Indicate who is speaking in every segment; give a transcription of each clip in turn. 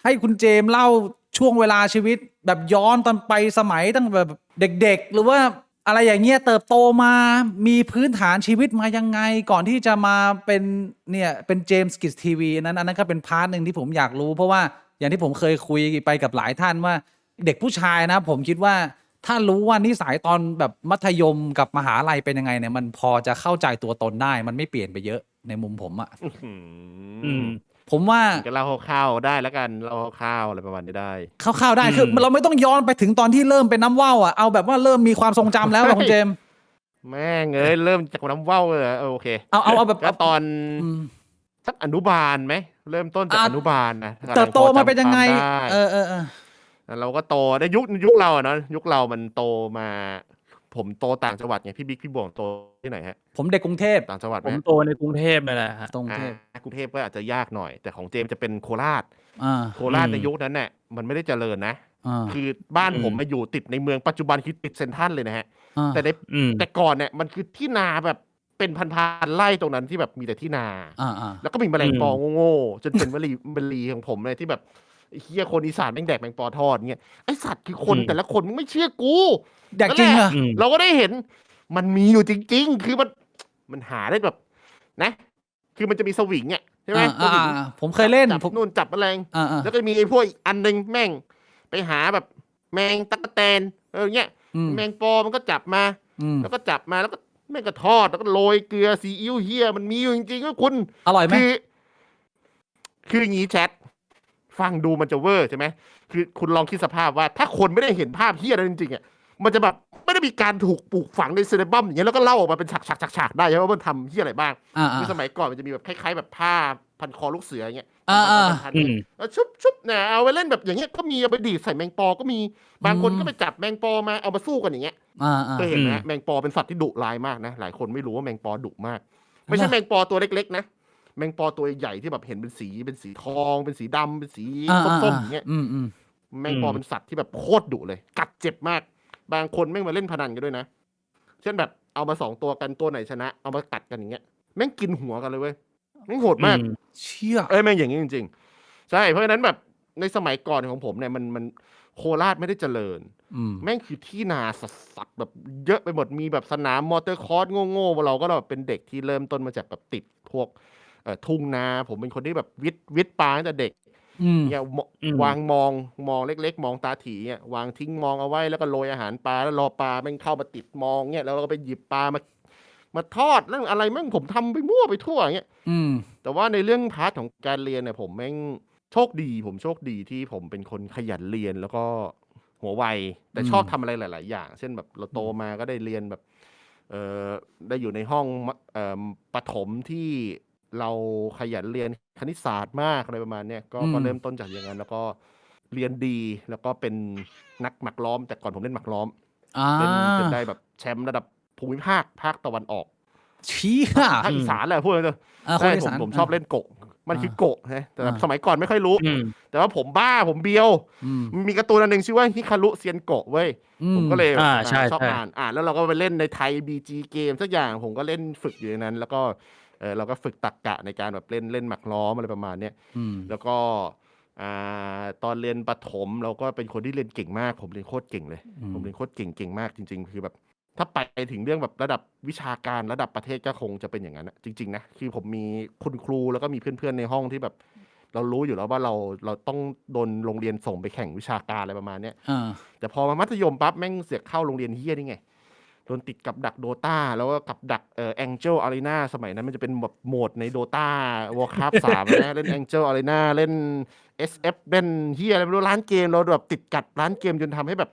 Speaker 1: ให้คุณเจมส์เล่าช่วงเวลาชีวิตแบบย้อนตอนไปสมัยตั้งแบบเด็กๆหรือว่าอะไรอย่างเงี้ยเติบโตมามีพื้นฐานชีวิตมายังไงก่อนที่จะมาเป็นเนี่ยเป็นเจมส์กิจทีวีอันนั้นก็เป็นพาร์ทหนึ่งที่ผมอยากรู้เพราะว่าอย่างที่ผมเคยคุยไปกับหลายท่านว่าเด็กผู้ชายนะผมคิดว่าถ้ารู้ว่านิสัยตอนแบบมัธยมกับมหาลัยเป็นยังไงเนี่ยมันพอจะเข้าใจตัวตนได้มันไม่เปลี่ยนไปเยอะในมุมผมอะ
Speaker 2: อื้อหื
Speaker 3: อื
Speaker 2: อ
Speaker 3: ม
Speaker 1: ผมว่า
Speaker 2: ก็เล่าคร่าวๆได้แล้วกันเล่าคร่าวๆอะไรประมาณนี้ได้
Speaker 1: คร่าวๆได้
Speaker 3: อื
Speaker 1: คือ
Speaker 3: ม
Speaker 1: เราไม่ต้องย้อนไปถึงตอนที่เริ่มเป็นน้ำว่าวอ่ะเอาแบบว่าเริ่มมีความทรงจำแล้วอะคุณเจมส์
Speaker 2: แม่งเอ้ยเริ่มจากน้ำว่าวเลยเหรอโอเค
Speaker 1: เอาแบบเอา
Speaker 2: ก็ตอน
Speaker 1: อืม
Speaker 2: สักอนุบาลไหมเริ่มต้นจาก
Speaker 1: อ่ะ
Speaker 2: อนุบาลนะถ้ากำ
Speaker 1: เติบโต
Speaker 2: ลังพอ
Speaker 1: มาเป็น
Speaker 2: จำค
Speaker 1: ยังไง
Speaker 2: วามได้
Speaker 1: เออ
Speaker 2: แล้วเราก็โตในยุคเราอะเนาะยุคเรามันโตมาผมโตต่างจังหวัดไงพี่บิ๊กพี่บวงโตที่ไหนฮะ
Speaker 1: ผมเด็กกรุงเทพ
Speaker 2: ต่างจังหวัดไหมฮะ
Speaker 3: ผมโตในกรุงเทพนั่นแหละฮะ
Speaker 2: อ่า
Speaker 1: ตรงกรุงเทพ
Speaker 2: กรุงเทพก็อาจจะยากหน่อยแต่ของเจมส์จะเป็นโคราช
Speaker 1: อ่า
Speaker 2: โค
Speaker 3: อืม
Speaker 2: ราชในยุคนั้นเนี่ยมันไม่ได้เจริญนะ
Speaker 1: อ่า
Speaker 2: คือบ้าน
Speaker 3: อืม
Speaker 2: ผมมาอยู่ติดในเมืองปัจจุบันคือติดเซ็นทรัลเลยนะฮะ
Speaker 1: อ่า
Speaker 2: แต่ใน
Speaker 3: อืม
Speaker 2: แต่ก่อนเนี่ยมันคือที่นาแบบเป็นพันๆไร่ตรงนั้นที่แบบมีแต่ที่นา
Speaker 1: อ่า
Speaker 2: แล้วก็มีแมล
Speaker 3: อืม
Speaker 2: งปอโง่ๆจนเป็นวลีของผมเลยที่แบบไอ้เฮียคนอีสานแม่งแดกแมงปอทอดเงี้ยไอสัตว์คือคน
Speaker 3: อืม
Speaker 2: แต่ละคนมึงไม่เชื่อกู
Speaker 1: อยาก
Speaker 2: นั่นแหละ
Speaker 1: จริงเหรอ
Speaker 3: อืม
Speaker 2: เราก็ได้เห็นมันมีอยู่จริงๆคือมันหาได้แบบนะคือมันจะมีสวิงอ่ะใช่ไหมสวิง
Speaker 1: ผมเคย
Speaker 2: จับ
Speaker 1: เล่นผม
Speaker 2: จับนู่นจับแมลงแล้วก็มีไอ้พวกอีกอันหนึงแม่งไปหาแบบแมงตั๊กแตนเงี้ย
Speaker 1: อืม
Speaker 2: แมงปอมันก็จับมา
Speaker 1: อืม
Speaker 2: แล้วก็จับมาแล้วก็แม่งก็ทอดแล้วก็โรยเกลือซีอิ๊วเฮียมันมีอยู่จริงๆก็คุณ
Speaker 1: อร่อยไหม
Speaker 2: คือคืออย่างนี้แชทฟังดูมันจะเวอร์ใช่ไหมคือคุณลองคิดสภาพว่าถ้าคนไม่ได้เห็นภาพเฮียนั้นจริงๆอ่ะมันจะแบบไม่ได้มีการถูกปลูกฝังในเซเลบัมอย่างเงี้ยแล้วก็เล่าออกมาเป็นฉากได้ใช่ไหมว่ามันทำเฮียอะไรบ้าง
Speaker 1: อ่าอ่า
Speaker 2: คือสมัยก่อนมันจะมีแบบคล้ายๆแบบผ้าพันคอลูกเสืออย่างเงี้ยพัน
Speaker 3: อื
Speaker 2: เงี้ย
Speaker 3: ม
Speaker 2: ชุบเนี่ยเอาไปเล่นแบบอย่างเงี้ยก็มีเอาไปดีดใส่แมงปอก็มี
Speaker 1: อื
Speaker 2: บางคน
Speaker 1: ม
Speaker 2: ก็ไปจับแมงปอมาเอามาสู้กันอย่างเงี้ย เคยเห็
Speaker 3: อืม
Speaker 2: นไหมฮะแมงปอเป็นสัตว์ที่ดุร้ายมากนะหลายคนไม่รู้ว่าแมงปอดุมากไม่
Speaker 1: เหรอ
Speaker 2: ใช่แมงปอตัวเล็กๆนะแมงปอตัวใหญ่ที่แบบเห็นเป็นสีทองเป็นสีดำเป็นสีส้มๆอย่างเงี้ย
Speaker 1: อืม
Speaker 2: แม
Speaker 3: อืม
Speaker 2: งปอเป็นสัตว์ที่แบบโคตรดุเลยกัดเจ็บมากบางคนแม่งมาเล่นพนันกันด้วยนะเช่นแบบเอามา2 ตัวกันตัวไหนชนะเอามากัดกันอย่างเงี้ยแม่งกินหัวกันเลยเว้ยแม่งโหดมาก
Speaker 3: อืม
Speaker 1: เชี่ย
Speaker 2: แม่งอย่างนี้จริงๆใช่เพราะฉะนั้นแบบในสมัยก่อนของผมเนี่ยมันโคราชไม่ได้เจริญ
Speaker 1: อืม
Speaker 2: แม่งคือที่นาสัสๆแบบเยอะไปหมดมีแบบสนามมอเตอร์คอร์สโง่ๆเราก็แบบเป็นเด็กที่เริ่มต้นมาจากแบบติดพวกทุ่งนาผมเป็นคนที่แบบวิทย์ปลาตั้งแต่เด็ก
Speaker 1: อืม
Speaker 2: เนี่ยว
Speaker 3: อืม
Speaker 2: วางมองเล็กๆมองตาถี่เนี่ยวางทิ้งมองเอาไว้แล้วก็โรยอาหารปลาแล้วรอปลาแม่งเข้ามาติดมองเนี่ยแล้วเราก็ไปหยิบปลามาทอดเรื่องอะไรแม่งผมทำไปมั่วไปทั่วอย่างเงี้ย
Speaker 1: อืม
Speaker 2: แต่ว่าในเรื่องพาร์ทของการเรียนเนี่ยผมแม่งผมโชคดีที่ผมเป็นคนขยันเรียนแล้วก็หัวไวแต่ชอบทำอะไรหลายๆอย่างเช่นแบบเราโตมาก็ได้เรียนแบบเอ่อได้อยู่ในห้องประถมที่เราขยันเรียนคณิตศาสตร์มากอะไรประมาณเนี้ยก็เริ่มต้นจากอย่างนั้นแล้วก็เรียนดีแล้วก็เป็นนักหมากล้อมแต่ก่อนผมเล่นหมากล้อม
Speaker 1: อ่า
Speaker 2: เล่นจนได้แบบแชมป์ระดับภูมิภาคตะวันออก
Speaker 1: เชี่ย
Speaker 2: ภาคอี
Speaker 3: อืม
Speaker 2: สานแหละพูดเลย
Speaker 1: ค
Speaker 2: ใช่
Speaker 1: นอีสาน
Speaker 2: ผมชอบเล่นโกะมันคือโกะนะแต่แบบ
Speaker 1: อ่า
Speaker 2: สมัยก่อนไม่ค่อยรู้
Speaker 3: อืม
Speaker 2: แต่ว่าผมบ้าผมเบียว
Speaker 1: อืม
Speaker 2: มีการ์ตูนอันหนึ่งชื่อว่าฮิคารุเซียนโกะเว้ย
Speaker 1: อืม
Speaker 2: ผมก็เลยแบบ
Speaker 3: ใช่
Speaker 2: ชอบ
Speaker 3: ใช่
Speaker 2: อ่านแล้วเราก็ไปเล่นในไทยบีจีเกมสักอย่างผมก็เล่นฝึกอยู่ในนั้น แล้วก็เราก็ฝึกตรรกะในการแบบเล่นหมากล้อมอะไรประมาณเนี้ย
Speaker 1: อืม
Speaker 2: แล้วก็ตอนเรียนประถมเราก็เป็นคนที่เรียนเก่งมากผมเรียนโคตรเก่งเลยผมเรียนโคตรเก่งมากจริงๆคือแบบ ถ้าไปถึงเรื่องแบบระดับวิชาการระดับประเทศก็คงจะเป็นอย่างนั้นนะจริงๆนะคือผมมีคุณครูแล้วก็มีเพื่อนๆในห้องที่แบบเรารู้อยู่แล้วว่าเราต้องโดนโรงเรียนส่งไปแข่งวิชาการอะไรประมาณเนี้ย
Speaker 1: อ่า
Speaker 2: แต่พอมามัธยมปั๊บแม่งเสือกเข้าโรงเรียนเฮี้ยนี่ไงโดนติดกับดักโดตาแล้วก็กับดักแองเจิลอารีนาสมัยนั้นมันจะเป็นแบบโหมดในโดตาวอร์คราฟ3นะเล่นแองเจิลอารีนาเล่น SF เล่นเฮียอะไรไม่รู้ร้านเกมเราแบบติดกัดร้านเกมจนทำให้แบบ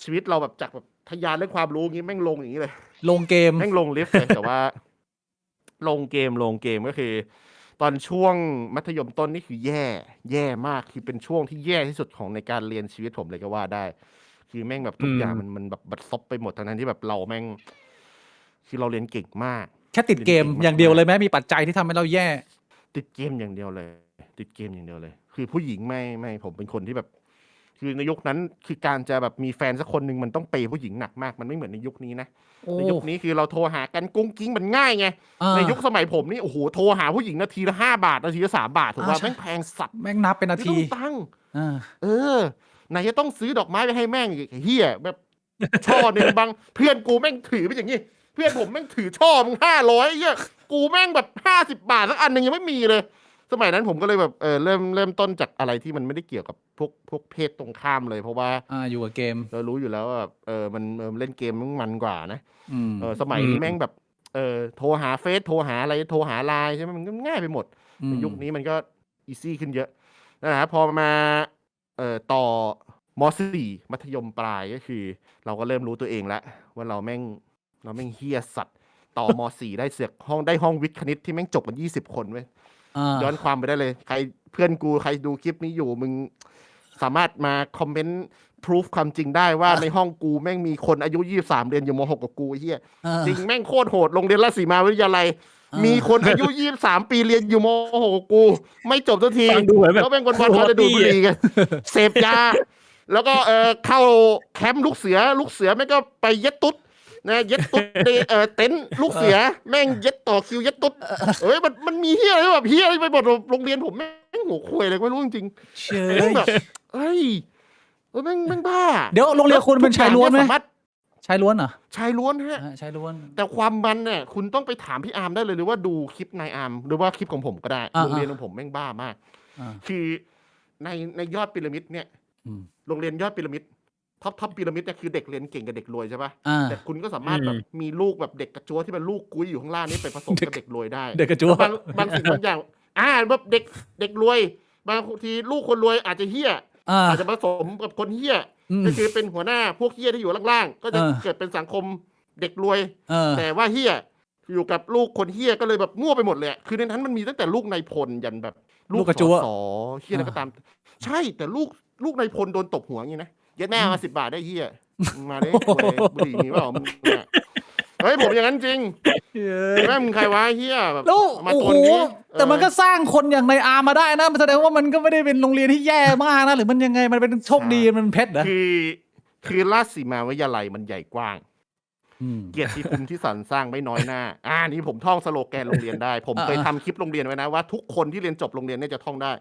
Speaker 2: ชีวิตเราแบบจากแบบทะยานเรื่องความรู้งี้แม่งลงอย่างนี้เลย
Speaker 1: ลงเกม
Speaker 2: แม่งลงลิฟต์เลยแต่ว่าลงเกมก็คือ ตอนช่วงมัธยมต้นนี่คือแย่มากคือเป็นช่วงที่แย่ที่สุดของในการเรียนชีวิตผมเลยก็ว่าได้ คือแม่งแบบทุ
Speaker 3: อืม
Speaker 2: กอย่างมันแบบบัดซบไปหมดทั้งที่แบบเราแม่งคือเราเรียนเก่งมาก
Speaker 1: แค่ติดเกม
Speaker 2: เรียนเก่ง
Speaker 1: อย่างเดียว
Speaker 2: มาก
Speaker 1: เลยไหมมีปัจจัยที่ทำให้เราแย่
Speaker 2: ๆติดเกมอย่างเดียวเลยติดเกมอย่างเดียวเลย คือผู้หญิงไม่ผมเป็นคนที่แบบ คือในยุคนั้นคือการจะแบบมีแฟนสักคนหนึ่งมันต้องเปย์ผู้หญิงหนักมากมันไม่เหมือนในยุคนี้นะ
Speaker 1: โอ้
Speaker 2: ในยุคนี้คือเราโทรหากันกุ้งกิ้งมันง่ายไง ในยุคสมัยผมนี่โอ้โหโทรหาผู้หญิงนาทีละ5 บาทนาทีละ3 บาทถูกป่ะแม่งแพงสัตว์
Speaker 1: แม่งนับเป็นนา
Speaker 2: ไม่
Speaker 1: ที
Speaker 2: ต้องตังค์
Speaker 1: อ่า
Speaker 2: ไหนจะต้องซื้อดอกไม้ไปให้แม่งอีกไอ้เฮียแบบ ช่อหนึ่งบางเพื่อนกูแม่งถือไปอย่างงี้เพื่อนผมแม่งถือช่อมึง500เฮียกูแม่งแบบ50 บาทสักอันหนึ่งยังไม่มีเลย สมัยนั้นผมก็เลยแบบเริ่มต้นจากอะไรที่มันไม่ได้เกี่ยวกับพวกเพศตรงข้ามเลยเพราะว่า
Speaker 1: อยู่กับเกม
Speaker 2: เรารู้อยู่แล้วว่าแบบมันเล่นเกมมันกว่านะ
Speaker 1: อืม
Speaker 2: สมัยนี้แม่งแบบโทรหาเฟซโทรหาอะไรโทรหาไลน์ใช่ไหมมันก็ง่ายไปหมดในยุคนี้มันก็อีซี่ขึ้นเยอะนะครับพอมาต่อม.4 มัธยมปลายก็คือ เราก็เริ่มรู้ตัวเองแล้วว่าเราแม่งเฮี้ยสัตว์ต่อม.4 ได้เสือกห้องวิทย์คณิตที่แม่งจบกัน20 คนเว้ยย้อนความไปได้เลยใครเพื่อนกูใครดูคลิปนี้อยู่มึงสามารถมาคอมเมนต์พิสูจความจริงได้ว่าในห้องกูแม่งมีคนอายุ23เรียนอยู่ม.6 กับกูเฮียจริงแม่งโคตรโหดโรงเรียนราชสีมาวิทยาลัยมีคนอายุ23ปีเรียนอยู่ม.6 กับกูไม่จบสักทีแล้วแม่งวันๆเขาจะดูดบุหรี่กันเสพยาแล้วก็เข้าแคมป์ลูกเสือแม่งก็ไปเย็ดตุ๊ดนะเย็ดตุ๊ดเต็นท์ลูกเสือแม่งเย็ดต่อคิวเย็ดตุ๊ดมันมีเฮียอะไรแบบเฮียอะไรไปหมดโรงเรียนผมแม่งหัวควยเลยไม่รู้จริงๆเชยแบบแม่งบ้า
Speaker 1: เดี๋ยวโรงเรียนคุณเป็นชายล้วนไหมชายล้วนเหรอ
Speaker 2: ชายล้วนฮะ
Speaker 1: ชายล้วน
Speaker 2: แต่ความมันเนี่ยคุณต้องไปถามพี่อาร์มได้เลยหรือว่าดูคลิปนายอาร์มหรือว่าคลิปของผมก็ได้โรงเรียนของผมแม่งบ้ามากคือในยอดพีระมิดเนี่ยโรงเรียนยอดพีระมิดท็อปพีระมิดเนี่ยคือเด็กเรียนเก่งกับเด็กรวยใช่ป่ะแต่คุณก็สามารถแบบมีลูกแบบเด็กกระจัวที่เป็นลูกกุ้ยอยู่ข้างล่างนี่ไปผสมกับเด็กรวยได้
Speaker 1: เด็กกระจัว
Speaker 2: บางสิ่งบางอย่างแบบเด็กรวยบางทีลูกคนรวยอาจจะเฮี้ยอาจจะผสมกับคนเฮี้ยก็คือเป็นหัวหน้าพวกเฮี้ยที่อยู่ล่างๆก็จะเกิดเป็นสังคมเด็กรวยแต่ว่าเฮี้ยอยู่กับลูกคนเฮี้ยก็เลยแบบมั่วไปหมดเลยคือในนั้นมันมีตั้งแต่ลูกนายพลยันแบบลูกสอเฮี้ยอะไรก็ตามใช่แต่ลูกนายพลโดนตบหัวอย่างนี้นะยัดแม่มา10 บาทได้เฮี้ยมาได้บุหรี่มีเปล่าเฮ้ยผมอย่างนั้นจริงแม่มึงใครวะเฮียแบบ
Speaker 1: มาตัวนี้แต่มันก็สร้างคนอย่างในอาร์มาได้นะแสดงว่ามันก็ไม่ได้เป็นโรงเรียนที่แย่มากนะหรือมันยังไงมันเป็นโชคดีมันเพชรเหรอ
Speaker 2: คือราชสีมาวิทยาลัยมันใหญ่กว้างเกียรติภูมิที่สรรสร้างไม่น้อยหน้านี่ผมท่องสโลแกนโรงเรียนได้ผมเคยทำคลิปโรงเรียนไว้นะว่าทุกคนที่เรียนจบโรงเรียนเนี่ยจะท่องได้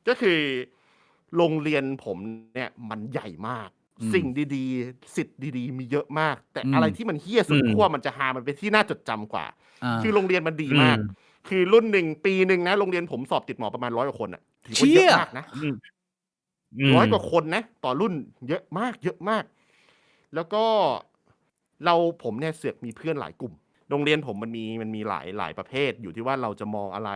Speaker 2: ก็คือโรงเรียนผมเนี่ยมันใหญ่มากสิ่งดีๆสิทธิ์ดีๆมีเยอะมากแต่อะไรที่มันเฮี้ยสุดขั้วมันจะหามันเป็นที่น่าจดจำกว่าคือโรงเรียนมันดีมากคือรุ่น1 ปีนึงนะโรงเรียนผมสอบติดหมอประมาณ100 กว่าคนถือว่าเยอะมากนะ100 กว่าคนนะต่อรุ่นเยอะมากแล้วก็ผมเนี่ยเสือกมีเพื่อนหลายกลุ่มโรงเรียนผมมันมีหลายประเภทอยู่ที่ว่าเราจะมองอะไร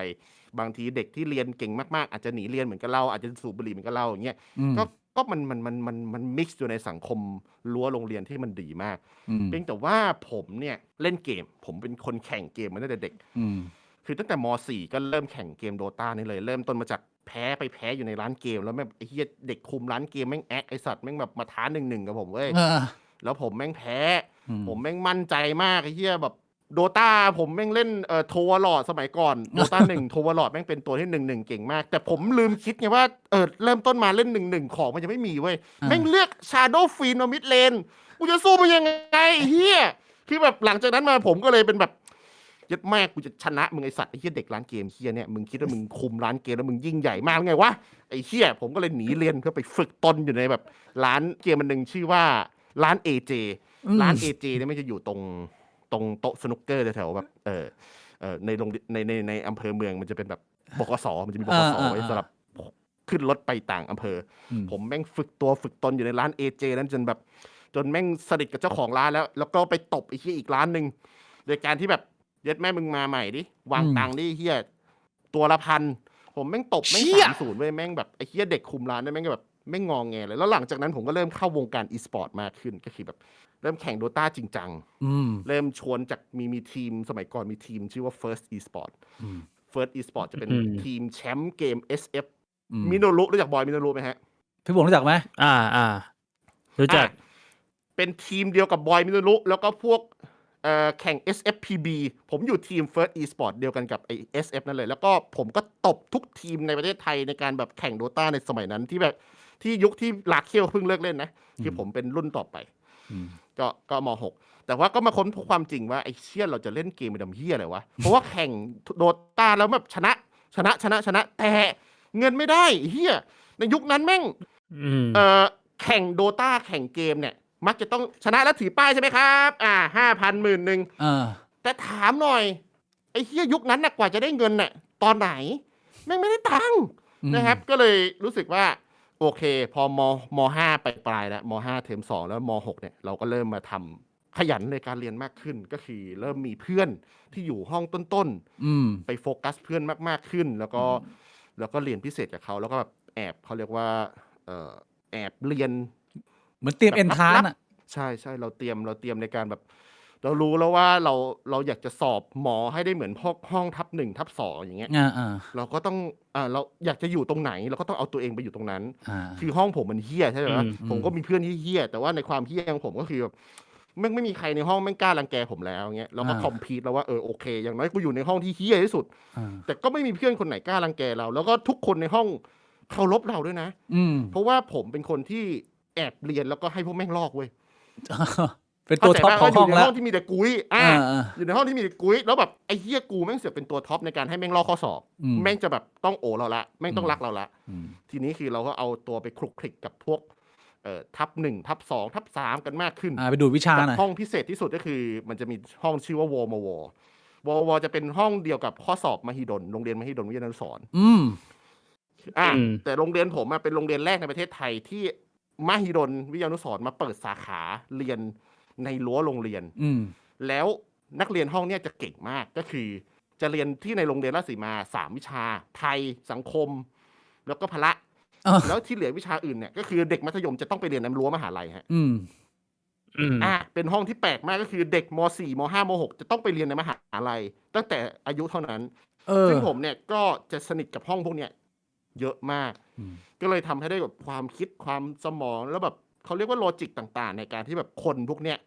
Speaker 2: บางทีเด็กที่เรียนเก่งมากๆอาจจะหนีเรียนเหมือนกับเราอาจจะสูบบุหรี่เหมือนกับเราอย่างเงี้ยก็มันมิกซ์อยู่ในสังคมรั้วโรงเรียนที่มันดีมากเพียงแต่ว่าผมเนี่ยเล่นเกมผมเป็นคนแข่งเกมมาตั้งแต่เด็กคือตั้งแต่ม.4 ก็เริ่มแข่งเกมโดตานี่เลยเริ่มต้นมาจากแพ้อยู่ในร้านเกมแล้วแม่งไอ้เหี้ยเด็กคุมร้านเกมแม่งแอคไอ้สัตว์แม่งแบบมาท้า1-1กับผมเว้ยแล้วผมแม่งแพ้ผมแม่งมั่นใจมากไอ้เหี้ยแบบโดตาผมแม่งเล่นโทวลอดสมัยก่อนโดตา1โทวลอดแม่งเป็นตัวที่1-1เก่งมากแต่ผมลืมคิดไงว่าเริ่มต้นมาเล่น1-1ของมันยังไม่มีเว้ยแม่งเลือก Shadow Fiend มามิดเลนกูจะสู้มันยังไงเหี้ยคือแบบหลังจากนั้นมาผมก็เลยเป็นแบบยัดแม่กูจะชนะมึงไอสัตว์ไอเหี้ยเด็กร้านเกมเหี้ยเนี่ยมึงคิดว่ามึงคุมร้านเกมแล้วมึงยิ่งใหญ่มากไงวะไอเหี้ยผมก็เลยหนีเรียนเพื่อไปฝึกตนอยู่ในแบบร้านเกมมันนึงชื่อว่าร้าน AJ ร้าน AJ เนี่ยมันจะอยู่ตรงโต๊ะสนุกเกอร์แถวๆแบบในโรงในอำเภอเมืองมันจะเป็นแบบบกสมันจะมีบกสไว้สำหรับขึ้นรถไปต่างอำเภอผมแม่งฝึกตนอยู่ในร้าน AJ นั้นจนแม่งสนิทกับเจ้าของร้านแล้วก็ไปตบไอ้เหี้ยอีกร้านนึงโดยการที่แบบเย็ดแม่มึงมาใหม่ดิวางตังค์ดิเหี้ยตัวละ1,000ผมแม่งตบแม่ง3-0เว้ยแม่งแบบไอ้เหี้ยเด็กคุมร้านเนี่ยแม่งแบบแม่งงอแงเลยแล้วหลังจากนั้นผมก็เริ่มเข้าวงการอีสปอร์ตมากขึ้นก็คือแบบเริ่มแข่งโดต้าจริงจังเริ่มชวนจากมีทีมสมัยก่อนมีทีมชื่อว่า First Esport First Esport จะเป็นทีมแชมป์เกม SF มิโนรุรู้จักบอยมิโนรุไหมฮะ
Speaker 1: พี่ผมรู้จักไหม
Speaker 3: รู้จัก
Speaker 2: เป็นทีมเดียวกับบอยมิโนรุแล้วก็พวกแข่ง SFPB ผมอยู่ทีม First Esport เดียวกันกับไอ้ SF นั่นเลยแล้วก็ผมก็ตบทุกทีมในประเทศไทยในการแบบแข่งโดต้าในสมัยนั้นที่แบบ ที่ยุคที่ลาเคียวเพิ่งเลิกเล่นนะคือผมเป็นรุ่นต่อไป
Speaker 1: อืม
Speaker 2: ก็มหกแต่ว่าก็มาค้นพบความจริงว่าไอ้เชี่ยเราจะเล่นเกมเป็นดำเฮียอะไรวะ เพราะว่าแข่งโดตาแล้วแบบชนะ แต่เงินไม่ได้เฮียในยุคนั้นแม่ง
Speaker 3: อืม
Speaker 2: แข่งโดตาแข่งเกมเนี่ย มักจะต้องชนะแล้วถือป้ายใช่ไหมครับ 5,000 10,000
Speaker 1: เออ
Speaker 2: แต่ถามหน่อยไอ้เฮียยุคนั้นน่ะกว่าจะได้เงินน่ะตอนไหนแม่งไม่ได้ตังค์ นะครับก็เลยรู้สึกว่าโอเคพอมห้าไปปลายแล้วมห้าเทอม2แล้วมหกเนี่ยเราก็เริ่มมาทำขยันในการเรียนมากขึ้นก็คือเริ่มมีเพื่อนที่อยู่ห้องต้น
Speaker 1: อืม
Speaker 2: ๆไปโฟกัสเพื่อนมากๆขึ้น แล้วก็เรียนพิเศษกับเขาแล้วก็แบบแอบเขาเรียกว่าแอบเรียน
Speaker 1: เหมือนเตรียม
Speaker 2: แบบ
Speaker 1: เอนทราน
Speaker 2: ลับ
Speaker 1: อ่ะ
Speaker 2: ใช่เราเตรียมในการแบบ เรารู้แล้วว่าเราอยากจะสอบหมอให้ได้เหมือนพวกห้องทับ1ทับ2อย่างเงี้ย
Speaker 1: อ่า
Speaker 2: เราก็ต้องเราอยากจะอยู่ตรงไหนเราก็ต้องเอาตัวเองไปอยู่ตรงนั้น
Speaker 1: อ่า
Speaker 2: คือห้องผมมันเฮี้ยใช่ไหม
Speaker 3: อืม
Speaker 2: ผมก็มีเพื่อนที่เฮี้ยแต่ว่าในความเฮี้ยของผมก็คือแบบไม่มีใครในห้องไม่กล้ารังแกผมแล้วเงี้ยเราก็คอมพีทแล้วว่าโอเค อย่างน้อยกูอยู่ในห้องที่เฮี้ยที่สุด
Speaker 1: อ่า
Speaker 2: แต่ก็ไม่มีเพื่อนคนไหนกล้ารังแกเรา แล้วก็ทุกคนในห้องเคารพเราด้วยนะ
Speaker 1: อืม
Speaker 2: เพราะว่าผมเป็นคนที่แอบเรียนแล้วก็ให้พวกแม่งลอกเว้ย
Speaker 1: เป็นตัวท็อปของห้อง
Speaker 2: อยู่ใน
Speaker 1: แล้ว
Speaker 2: ห้องที่มีแต่กุ้ย
Speaker 1: อ่า
Speaker 2: อยู่ในห้องที่มีแต่กุ้ยแล้วแบบไอ้เฮี้ยกูแม่งเสือกเป็นตัวท็อปในการให้แม่งลอกข้อสอบ
Speaker 1: อืม
Speaker 2: แม่งจะแบบต้องโอเราละแม่งต้องรักเราละ
Speaker 1: อืม
Speaker 2: ทีนี้คือเราก็เอาตัวไปคลุกคลิกกับพวกทับ1ทับ2ทับ3กันมากขึ้น
Speaker 1: ไปดูวิชา
Speaker 2: กับ
Speaker 1: หน่อย
Speaker 2: ห้องพิเศษที่สุดก็คือ มันจะมีห้องชื่อว่าวอมวจะเป็นห้องเดียวกับข้อสอบมหิดลโรงเรียนมหิดลวิทยานุสรณ์
Speaker 1: อืม
Speaker 3: อืม
Speaker 2: แต่โรงเรียนผมเป็นโรงเรียนแรกในประเทศไทยที่มหิดลวิทยานุสรณ์มาเปิดสาขาเรียนในรั้วโรงเรียน
Speaker 1: อืม
Speaker 2: แล้วนักเรียนห้องเนี้ยจะเก่งมากก็คือ จะเรียนที่ในโรงเรียนราชสีมา3วิชาไทยสังคม แล้วก็พละ แล้วที่เหลือวิชาอื่นเนี่ยก็คือเด็กมัธยมจะต้องไปเรียนในรั้วมหาลัยฮะ
Speaker 1: อืม
Speaker 3: อืม
Speaker 2: เป็นห้องที่แปลกมากก็คือเด็กม .4 ม .5 ม .6 จะต้องไปเรียนในมหาลัยตั้งแต่อายุเท่านั้น ซึ่งผมเนี่ยก็จะสนิทกับห้องพวกเนี้ยเยอะมาก
Speaker 1: อืม
Speaker 2: ก็เลยทำให้ได้แบบความคิดความสมองแล้วแบบเขาเรียกว่าโลจิกต่างๆ ในการที่แบบคนพวกเนี้ย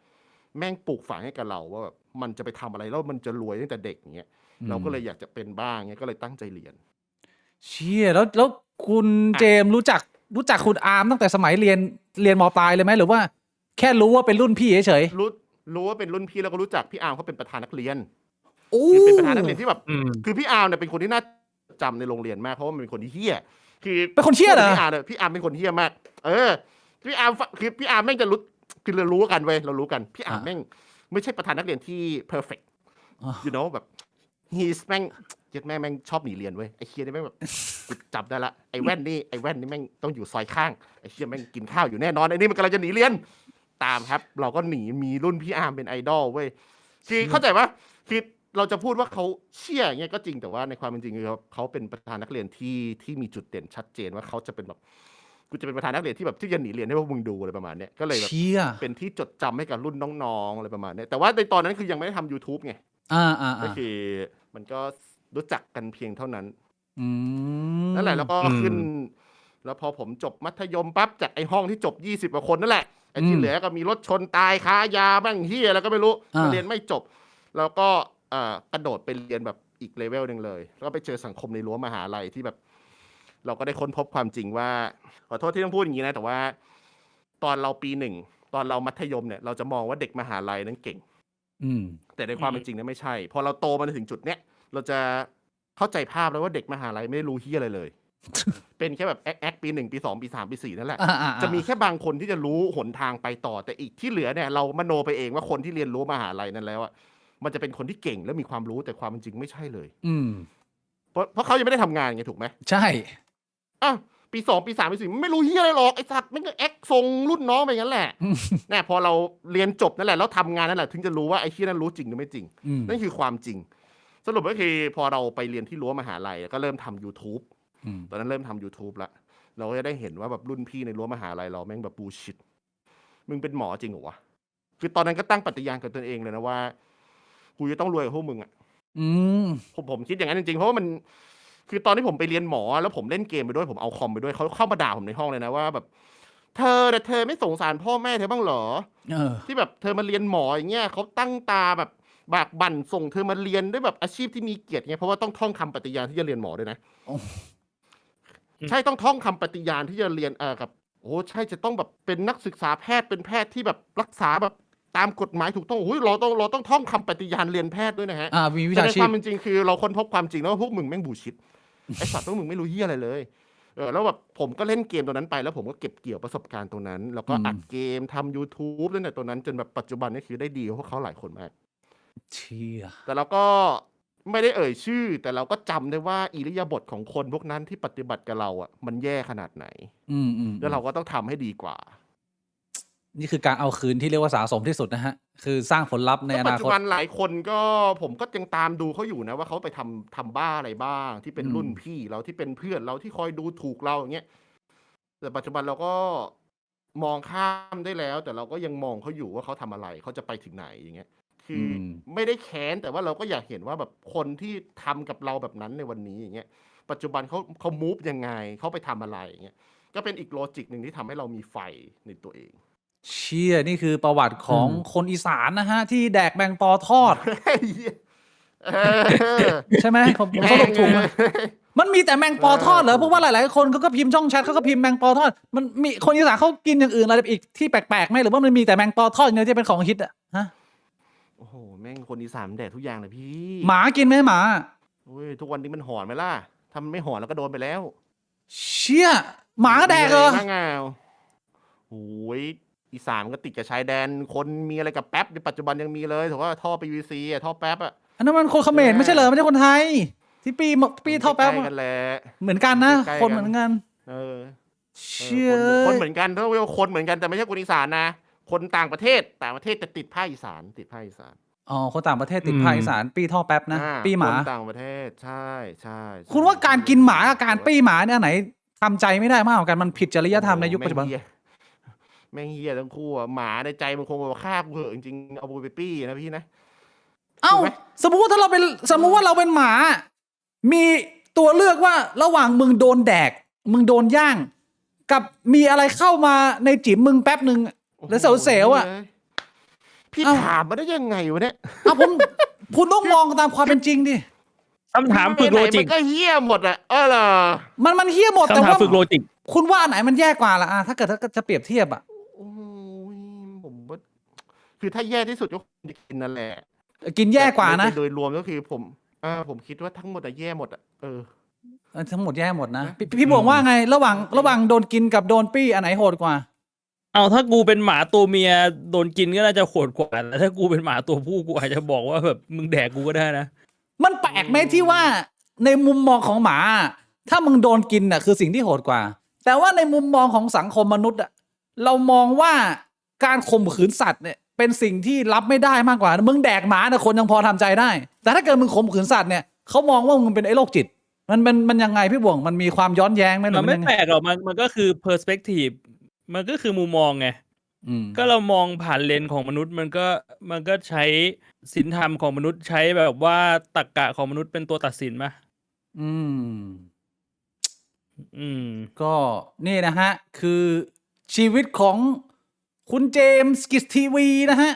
Speaker 2: แม่งปลูกฝังให้กับเราว่าแบบมันจะไปทำอะไรแล้วมันจะรวยตั้งแต่เด็กอย่างเงี้ย เราก็เลยอยากจะเป็นบ้างเงี้ยก็เลยตั้งใจเรียน
Speaker 1: เชี่ยแล้วคุณเจมส์รู้จักคุณอาร์มตั้งแต่สมัยเรียนมปลายเลยไหมหรือว่า แค่รู้ว่าเป็นรุ่นพี่เฉย
Speaker 2: รู้ว่าเป็นรุ่นพี่แล้วก็รู้จักพี่อาร์มเขาเป็นประธานนักเรียน
Speaker 1: ๆโอ้
Speaker 2: คือเป็นประธานนักเรียนที่แบบ
Speaker 3: อืม
Speaker 2: คือพี่อาร์มเนี่ยเป็นคนที่น่าจำในโรงเรียนมากเพราะว่ามันเป็นคนที่เฮี้ยคือ
Speaker 1: เป็นคนเชี่ยเหรอ
Speaker 2: พี่อาร์มเนี่ยพี่อาร์มเป็นคนเฮี้ยมากพี่อาร์มคือพี่อาร์มแม่งจะรู้คือเรารู้กันเว้ยเรารู้กันพี่อาร์มแม่งไม่ใช่ประธานนักเรียนที่ perfect you know แบบ he's แม่งเจ็ดแม่งชอบหนีเรียนเว้ยไอ้เฮียนี่แม่งแบบกูจับได้ละไอ้แว่นนี่แม่งต้องอยู่ซอยข้างไอ้เฮียแม่งกินข้าวอยู่แน่นอนไอ้นี่มันกำลังจะหนีเรียนตามครับ เราก็หนีมีรุ่นพี่อาร์มเป็นไอดอลเว้ยคือเข้าใจปะคือเราจะพูดว่าเขาเชี่ยอย่างเงี้ยก็จริงแต่ว่าในความเป็นจริงคือเขาเป็นประธานนักเรียนที่มีจุดเด่นชัดเจนว่าเขาจะเป็นแบบกูจะเป็นประธานนักเรียนที่แบบที่จะหนีเรียนให้พวกมึงดูอะไรประมาณเนี้ยก็เลยแบบ
Speaker 1: เชี่ย
Speaker 2: เป็นที่จดจำให้กับรุ่นน้องๆอะไรประมาณเนี้ยแต่ว่าในตอนนั้นคือยังไม่ได้ทำ YouTube ไง ก็คือมันก็รู้จักกันเพียงเท่านั้น นั่นแหละแล้วก็ขึ้น แล้วพอผมจบมัธยมปั๊บจากไอ้ห้องที่จบ20กว่าคนนั่นแหละไอ้ที่เหลือก็มีรถชนตายค้ายาบ้างเฮียแล้วก็ไม่รู้เรียนไม่จบ แล้วก็กระโดดไปเรียนแบบอีกเลเวลหนึ่งเลยแล้วก็ไปเจอสังคมในรั้วมหาลัยที่แบบ เราก็ได้ค้นพบความจริงว่าขอโทษที่ต้องพูดอย่างนี้นะแต่ว่า ตอนเราปี1ตอนเรามัธยมเนี่ยเราจะมองว่าเด็กมหาลัยนั้นเก่งแต่ในความเป็นจริงเนี่ยไม่ใช่พอเราโตมาถึงจุดเนี้ยเราจะเข้าใจภาพแล้วว่าเด็กมหาลัยไม่ได้รู้เฮียอะไรเลย เป็นแค่แบบแอคปี1ปี2ปี3ปี4นั่นแหละจะมีแค่บางคนที่จะรู้หนทางไปต่อแต่อีกที่เหลือเนี่ยเรามโนไปเองว่าคนที่เรียนรู้มหาลัยนั้นแล้วอ่ะมันจะเป็นคนที่เก่งและมีความรู้แต่ความเป็นจริงไม่ใช่เลยเพราะเขายังไม่ได้ทำงานไงถูกไหม
Speaker 1: ใช่
Speaker 2: ปี2ปี3ปี4ไม่รู้เฮียอะไรหรอกไอ้สัตว์มันก็แอคทรงรุ่นน้องไปงั้นแหละแน่พอเราเรียนจบนั่นแหละแล้วทำงานนั่นแหละถึงจะรู้ว่าไอ้เฮียนั้นรู้จริงหรือไม่จริงนั่นคือความจริงสรุปก็คือพอเราไปเรียนที่รั้วมหาลัยก็เริ่มทำ YouTube ตอนนั้นเริ่มทำ YouTube ละเราก็จะได้เห็นว่าแบบรุ่นพี่ในรั้วมหาลัยเราแม่งแบบบูชิตมึงเป็นหมอจริงเหรอวะคือตอนนั้นก็ตั้งปฏิญาณกับตนเองเลยนะว่ากูจะต้องรวยกับพวกมึงอ่ะผมคิดอย่างนั้นจริงๆเพราะว่ามันคือตอนที่ผมไปเรียนหมอแล้วผมเล่นเกมไปด้วยผมเอาคอมไปด้วยเขาเข้ามาด่าผมในห้องเลยนะว่าแบบเธอไม่สงสารพ่อแม่เธอบ้างเหรอที่แบบเธอมาเรียนหมออย่างเงี้ยเขาตั้งตาแบบบากบั่นส่งเธอมาเรียนด้วยแบบอาชีพที่มีเกียรติไงเพราะว่าต้องท่องคำปฏิญาณที่จะเรียนหมอด้วยนะใช่ต้องท่องคำปฏิญาณที่จะเรียนกับ โอ้ใช่จะต้องแบบเป็นนักศึกษาแพทย์เป็นแพทย์ที่แบบรักษาแบบตามกฎหมายถูกต้องโอ้ยเราต้องท่องคำปฏิญาณเรียนแพทย์ด้วยนะฮะ
Speaker 1: มีวิ
Speaker 2: แต่
Speaker 1: ชา
Speaker 2: ใน
Speaker 1: ชี
Speaker 2: ควา
Speaker 1: พ
Speaker 2: มเป็นจริงคือเราค้นพบความจริงแล้วว่าพวกมึงแม่งบูชิต ไอสัตว์พวกมึงไม่รู้เหี้ยอะไรเลยแล้วแบบผมก็เล่นเกมตัวนั้นไปแล้วผมก็เก็บเกี่ยวประสบการณ์ตรงนั้น แล้วก็อัดเกมทำ YouTube ตั้งแต่ตัวนั้นจนแบบปัจจุบันนี่คือได้ดีกว่าพวกเขาหลายคนมาก
Speaker 1: เชี่ย
Speaker 2: แต่เราก็ไม่ได้เอ่ยชื่อ แต่เราก็จำได้ว่าอิริยาบถของคนพวกนั้นที่ปฏิบัติกับเราอ่ะมันแย่ขนาดไหน แล้วเราก็ต้องทำให้ดีกว่า
Speaker 1: นี่คือการเอาคืนที่เรียกว่าสะสมที่สุดนะฮะ คือสร้างผลลัพธ์ในอ
Speaker 2: ปัจ
Speaker 1: นา
Speaker 2: จุ
Speaker 1: คต
Speaker 2: บันหลายคนก็ผมก็ยังตามดูเขาอยู่นะว่าเขาไปทำบ้าอะไรบ้าง ที่เป็นรุ่นพี่เราที่เป็นเพื่อนเราที่คอยดูถูกเราอย่างเงี้ยแต่ปัจจุบันเราก็มองข้ามได้แล้ว แต่เราก็ยังมองเขาอยู่ว่าเขาทำอะไรเขาจะไปถึงไหนอย่างเงี้ย คืออ
Speaker 1: ม
Speaker 2: ไม่ได้แค้นแต่ว่าเราก็อยากเห็นว่าแบบคนที่ทำกับเราแบบนั้นในวันนี้อย่างเงี้ย ปัจจุบันเขามูฟยังไงเขาไปทำอะไรอย่างเงี้ย ก็เป็นอีกโลจิกหนึ่งที่ทำให้เรามีไฟในตัวเอง
Speaker 1: เชี่ยนี่คือประวัติของคนอีสานนะฮะ ที่แดกแมงปอทอด
Speaker 2: เออ
Speaker 1: ใช่ไหมผมสรุปถูกไหมมันมีแต่แมงปอทอดเหรอเพราะว่าหลายๆคนเขาก็พิมพ์ช่องแชทเขาก็พิมพ์แมงปอทอด มันมีคนอีสานเขากินอย่างอื่นอะไรอีกที่แปลกๆไหมหรือว่ามันมีแต่แมงปอทอดอย่างเดียวที่เป็นของฮิตอะฮะ
Speaker 2: โอ้โหแม่งคนอีสานมันแดกทุกอย่างเลยพี่
Speaker 1: หมากินไหมหมา
Speaker 2: โอ้ยทุกวันนี้มันหอนไหมล่ะถ้ามันไม่หอนแล้วก็โดนไปแล้ว
Speaker 1: เชี่ยหมาแดกเหรอ
Speaker 2: มีะไรบ้างอ่ะโอ้ยอีสานก็ติดกับชายแดนคนมีอะไรกับแป๊บในปัจจุบันยังมีเลยถือว่าท่อ PVC อ่ะท่อแป๊บอ่ะ
Speaker 1: อันนั้นมันคนเขมรไม่ใช่เหรอไม่ใช่คนไทย ที่ปีเท่าแป๊บ
Speaker 2: ใกล้ๆกันแหละ
Speaker 1: เหมือนกันนะ
Speaker 2: ใกล้ๆกัน
Speaker 1: คนเหมือนกัน
Speaker 2: เออ
Speaker 1: เชี่ย
Speaker 2: คนเหมือนกันต้องเรียกว่าคนเหมือนกันแต่ไม่ใช่คนอีสานนะคนต่างประเทศจะติดภาคอีสานติดภาคอีสาน
Speaker 1: อ๋อคนต่างประเทศติดภาคอีสานปีท่อแป๊บนะ
Speaker 2: อ่
Speaker 1: ปีหมา
Speaker 2: คนต่างประเทศใช่ใช่
Speaker 1: คุณว่าการกินหมากับการปี้หมาเนี่ยอันไหนทำใจไม่ได้มากกว่ากันมันผิดจริยธรรมในยุคปัจจุบัน
Speaker 2: แม่งเฮียทั้งคู่อ่ะหมาในใจมันคงแบบฆ่ากูเหอะจริงๆเอากูไปปี้นะพี่นะ
Speaker 1: เอ้า
Speaker 2: ถูกไหม
Speaker 1: สมมุติว่าถ้าเราเป็นสมมุติว่าเราเป็นหมา มีตัวเลือกว่าระหว่างมึงโดนแดก มึงโดนย่าง กับมีอะไรเข้ามาในจิ๋มมึงแป๊บหนึ่งแล้วเซลล์อ่ะ
Speaker 2: พี่
Speaker 1: เอ้า
Speaker 2: ถามมาได้ยังไงวะเนี่ย
Speaker 1: เอาคุณต้องมองตามความเป็นจริงดิ
Speaker 3: คำถามฝึกโลจิก
Speaker 2: มันก็เฮี้ยหมดอะเหรอ
Speaker 1: มันเฮี้ยหมดแต่
Speaker 3: คำถาม
Speaker 1: ว่า
Speaker 3: ฝึกโลจิก
Speaker 1: คุณว่าอันไหนมันแย่กว่าล่ะถ้าเกิดจะเปรียบเทียบอ่ะ
Speaker 2: โอ้ยผมว่าคือถ้าแย่ที่สุดก็คงจะกินนั่นแหละ
Speaker 1: กินแย่กว่านะ
Speaker 2: โดยรวมก็คือผมคิดว่าทั้งหมดอะแย่หมดอะ
Speaker 1: ทั้งหมดแย่หมดนะพี่บอกว่าไงระหว่างโดนกินกับโดนปี้อันไหนโหดกว่า
Speaker 3: เอาถ้ากูเป็นหมาตัวเมียโดนกินก็น่าจะโหดกว่าแต่ถ้ากูเป็นหมาตัวผู้กูอาจจะบอกว่าแบบมึงแดกกูก็ได้นะ
Speaker 1: มันแปลกไหมที่ว่าในมุมมองของหมา ถ้ามึงโดนกินน่ะคือสิ่งที่โหดกว่า แต่ว่าในมุมมองของสังคมมนุษย์อ่ะเรามองว่าการข่มขืนสัตว์เนี่ยเป็นสิ่งที่รับไม่ได้มากกว่ามึงแดกหมาน่ะคนยังพอทำใจได้ แต่ถ้าเกิดมึงข่มขืนสัตว์เนี่ยเขามองว่ามึงเป็นไอ้โรคจิตมันยังไงพี่บ่วงมันมีความย้อนแย้งไหมหรื
Speaker 3: มั
Speaker 1: อน
Speaker 3: ไม่
Speaker 1: ยังไง
Speaker 3: แปลกหรอกมันก็คือ perspective มันก็คือมุมมองไง
Speaker 1: อืม
Speaker 3: ก็เรามองผ่านเลนส์ของมนุษย์มันก็ใช้ศีลธรรมของมนุษย์ใช้แบบว่าตรรกะของมนุษย์เป็นตัวตัดสินมา
Speaker 1: อืม
Speaker 3: อืม
Speaker 1: ก็นี่นะฮะ คือชีวิตของคุณเจมส์กิสทีวีนะฮะ